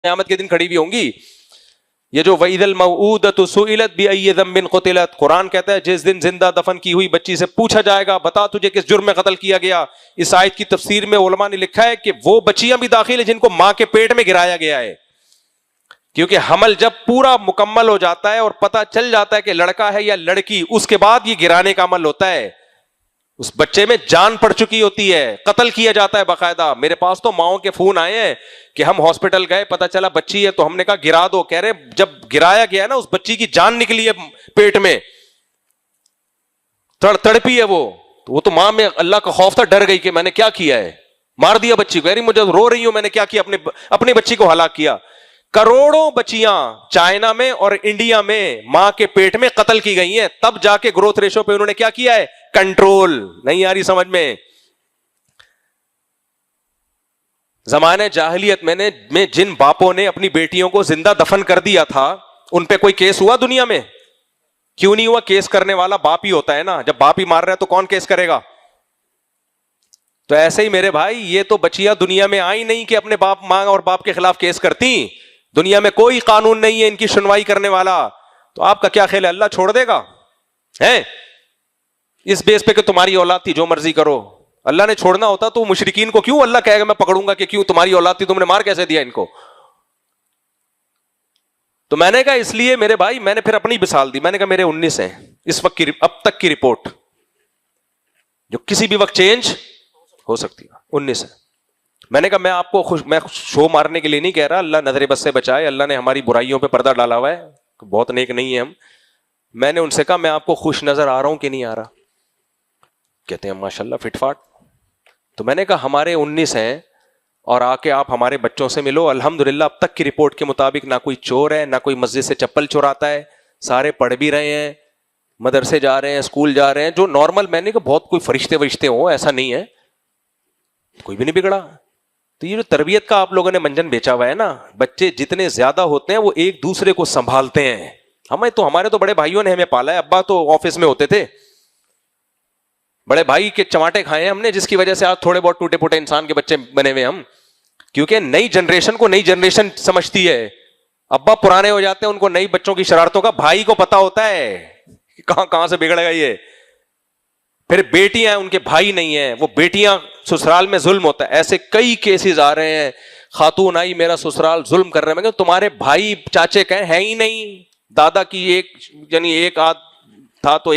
قیامت کے دن کھڑی بھی ہوں گی. یہ جو وَإِذَا الْمَوْءُودَةُ سُئِلَتْ بِأَيِّ ذَنبٍ قُتِلَتْ، قرآن کہتا ہے جس دن زندہ دفن کی ہوئی بچی سے پوچھا جائے گا بتا تجھے کس جرم میں قتل کیا گیا. اس آیت کی تفسیر میں علماء نے لکھا ہے کہ وہ بچیاں بھی داخل ہیں جن کو ماں کے پیٹ میں گرایا گیا ہے، کیونکہ حمل جب پورا مکمل ہو جاتا ہے اور پتہ چل جاتا ہے کہ لڑکا ہے یا لڑکی، اس کے بعد یہ گرانے کا عمل ہوتا ہے. اس بچے میں جان پڑ چکی ہوتی ہے، قتل کیا جاتا ہے باقاعدہ. میرے پاس تو ماؤں کے فون آئے ہیں کہ ہم ہاسپٹل گئے، پتہ چلا بچی ہے، تو ہم نے کہا گرا دو. کہہ رہے جب گرایا گیا نا اس بچی کی جان نکلی ہے پیٹ میں، تڑپی ہے وہ تو ماں میں اللہ کا خوف تھا، ڈر گئی کہ میں نے کیا کیا ہے، مار دیا بچی کو. کہہ رہی مجھے رو رہی ہوں، میں نے کیا کیا، اپنی بچی کو ہلاک کیا. کروڑوں بچیاں چائنا میں اور انڈیا میں ماں کے پیٹ میں قتل کی گئی ہیں، تب جا کے گروتھ ریشو پہ انہوں نے کیا کیا ہے، کنٹرول. نہیں آ رہی سمجھ میں؟ زمانہ جاہلیت میں جن باپوں نے اپنی بیٹیوں کو زندہ دفن کر دیا تھا ان پہ کوئی کیس ہوا دنیا میں؟ کیوں نہیں ہوا؟ کیس کرنے والا باپ ہی ہوتا ہے نا. جب باپ ہی مار رہا ہے تو کون کیس کرے گا؟ تو ایسے ہی میرے بھائی یہ تو بچیاں دنیا میں آئی نہیں کہ اپنے باپ ماں اور باپ کے خلاف کیس کرتی. دنیا میں کوئی قانون نہیں ہے ان کی سنوائی کرنے والا. تو آپ کا کیا خیال ہے، اللہ چھوڑ دے گا ہے اس بیس پہ کہ تمہاری اولاد تھی جو مرضی کرو؟ اللہ نے چھوڑنا ہوتا تو مشرکین کو کیوں اللہ کہے گا میں پکڑوں گا کہ کیوں تمہاری اولاد تھی تم نے مار کیسے دیا ان کو؟ تو میں نے کہا اس لیے میرے بھائی میں نے پھر اپنی مثال دی. میں نے کہا میرے 19 ہیں اس وقت کی، اب تک کی رپورٹ جو کسی بھی وقت چینج ہو سکتی ہے، 19 ہے. میں نے کہا میں آپ کو میں شو مارنے کے لیے نہیں کہہ رہا، اللہ نظر بد سے بچائے، اللہ نے ہماری برائیوں پہ پردہ ڈالا ہوا ہے، بہت نیک نہیں ہے ہم. میں نے ان سے کہا میں آپ کو خوش نظر آ رہا ہوں کہ نہیں آ رہا؟ کہتے ہیں ماشاءاللہ فٹ فاٹ. تو میں نے کہا ہمارے 19 ہیں اور آ کے آپ ہمارے بچوں سے ملو. الحمدللہ اب تک کی رپورٹ کے مطابق نہ کوئی چور ہے، نہ کوئی مسجد سے چپل چوراتا ہے، سارے پڑھ بھی رہے ہیں، مدرسے جا رہے ہیں، اسکول جا رہے ہیں، جو نارمل. میں نے کہا بہت کوئی فرشتے ورشتے ہوں ایسا نہیں ہے، کوئی بھی نہیں بگڑا. تو یہ جو تربیت کا آپ لوگوں نے منجن بیچا ہوا ہے نا، بچے جتنے زیادہ ہوتے ہیں وہ ایک دوسرے کو سنبھالتے ہیں. ہمارے تو بڑے بھائیوں نے ہمیں پالا ہے، ابا تو آفس میں ہوتے تھے، بڑے بھائی کے چماٹے کھائے ہیں ہم نے، جس کی وجہ سے آج تھوڑے بہت ٹوٹے پھوٹے انسان کے بچے بنے ہوئے ہم. کیونکہ نئی جنریشن کو نئی جنریشن سمجھتی ہے. ابا پرانے ہو جاتے ہیں، ان کو نئی بچوں کی شرارتوں کا، بھائی کو پتا ہوتا ہے کہاں سے بگڑے گا یہ. پھر بیٹیاں ہیں ان کے بھائی نہیں ہیں، وہ بیٹیاں سسرال میں ظلم ہوتا ہے. ایسے کئی کیسز آ رہے ہیں، خاتون آئی میرا سسرال ظلم کر رہے ہیں. میں کہ تمہارے بھائی چاچے کہیں ہیں ہی نہیں، دادا کی ایک یعنی ایک آدھ تھا تو